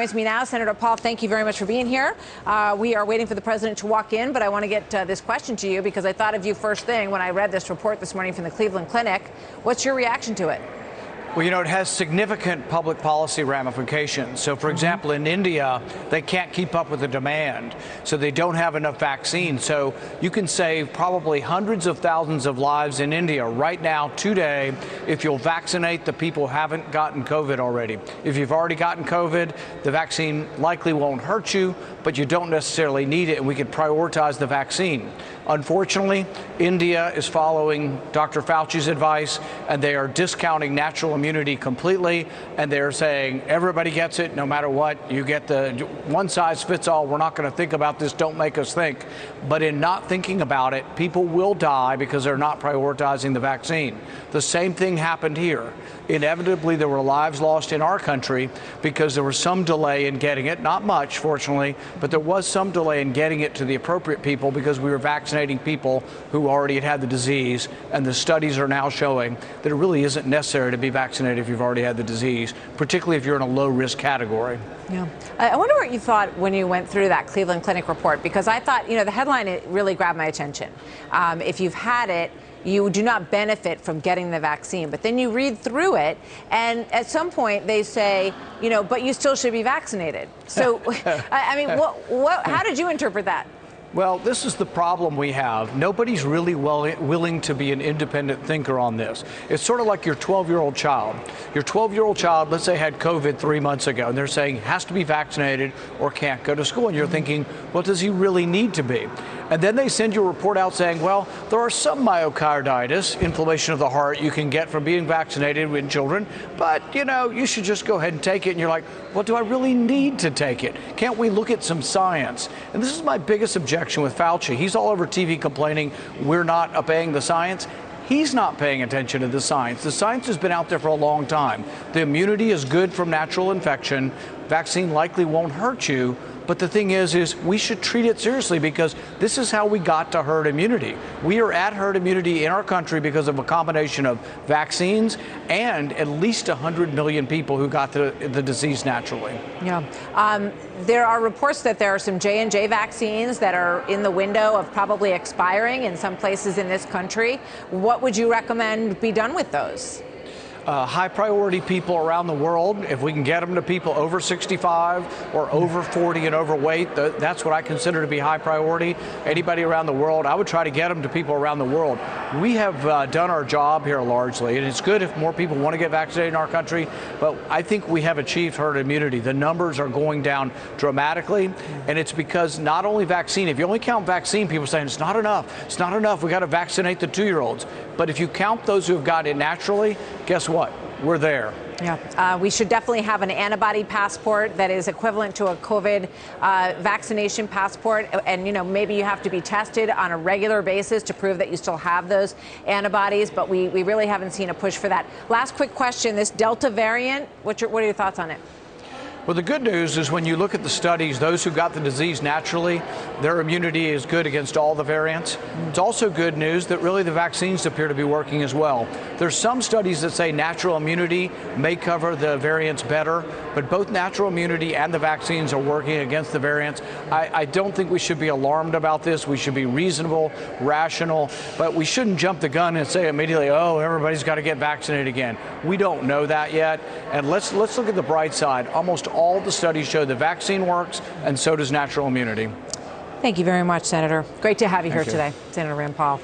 joins me now. Senator Paul, thank you very much for being here. We are waiting for the president to walk in, but I want to get this question to you because I thought of you first thing when I read this report this morning from the Cleveland Clinic. What's your reaction to it? Well, you know, it has significant public policy ramifications. So, for example, in India, they can't keep up with the demand, so they don't have enough vaccines. So you can save probably hundreds of thousands of lives in India right now, today, if you'll vaccinate the people who haven't gotten COVID already. If you've already gotten COVID, the vaccine likely won't hurt you, but you don't necessarily need it, and we could prioritize the vaccine. Unfortunately, India is following Dr. Fauci's advice, and they are discounting natural immunity completely, and they're saying everybody gets it no matter what. You get the one size fits all. We're not going to think about this. Don't make us think. But in not thinking about it, people will die because they're not prioritizing the vaccine. The same thing happened here. Inevitably, there were lives lost in our country because there was some delay in getting it. Not much, fortunately, but there was some delay in getting it to the appropriate people because we were vaccinating people who already had the disease, and the studies are now showing that it really isn't necessary to be vaccinated if you've already had the disease, particularly if you're in a low-risk category. Yeah. I wonder what you thought when you went through that Cleveland Clinic report, because I thought, you know, the headline, it really grabbed my attention. If you've had it, you do not benefit from getting the vaccine. But then you read through it, and at some point they say, you know, but you still should be vaccinated. So, I mean, how did you interpret that? Well, this is the problem we have. Nobody's really willing to be an independent thinker on this. It's sort of like your 12-year-old child. Your 12-year-old child, let's say, had COVID 3 months ago, and they're saying has to be vaccinated or can't go to school. And you're thinking, well, does he really need to be? And then they send you a report out saying, well, there are some myocarditis, inflammation of the heart, you can get from being vaccinated in children, but, you know, you should just go ahead and take it. And you're like, well, do I really need to take it? Can't we look at some science? And this is my biggest objection with Fauci. He's all over TV complaining we're not obeying the science. He's not paying attention to the science. The science has been out there for a long time. The immunity is good from natural infection. Vaccine likely won't hurt you. But the thing is we should treat it seriously because this is how we got to herd immunity. We are at herd immunity in our country because of a combination of vaccines and at least 100 million people who got the disease naturally. Yeah. There are reports that there are some J&J vaccines that are in the window of probably expiring in some places in this country. What would you recommend be done with those? High priority people around the world, if we can get them to people over 65 or over 40 and overweight, that's what I consider to be high priority. Anybody around the world, I would try to get them to people around the world. We have done our job here largely, and it's good if more people want to get vaccinated in our country, but I think we have achieved herd immunity. The numbers are going down dramatically, and it's because not only vaccine, if you only count vaccine, people are saying it's not enough, we got to vaccinate the 2-year-olds. But if you count those who have got it naturally, guess what? We're there. Yeah, we should definitely have an antibody passport that is equivalent to a COVID vaccination passport. And, you know, maybe you have to be tested on a regular basis to prove that you still have those antibodies. But we really haven't seen a push for that. Last quick question, this Delta variant, what are your thoughts on it? Well, the good news is when you look at the studies, those who got the disease naturally, their immunity is good against all the variants. It's also good news that really the vaccines appear to be working as well. There's some studies that say natural immunity may cover the variants better, but both natural immunity and the vaccines are working against the variants. I don't think we should be alarmed about this. We should be reasonable, rational, but we shouldn't jump the gun and say immediately, oh, everybody's got to get vaccinated again. We don't know that yet. And let's look at the bright side. Almost all the studies show the vaccine works, and so does natural immunity. Thank you very much, Senator. Great to have you here today, Senator Rand Paul.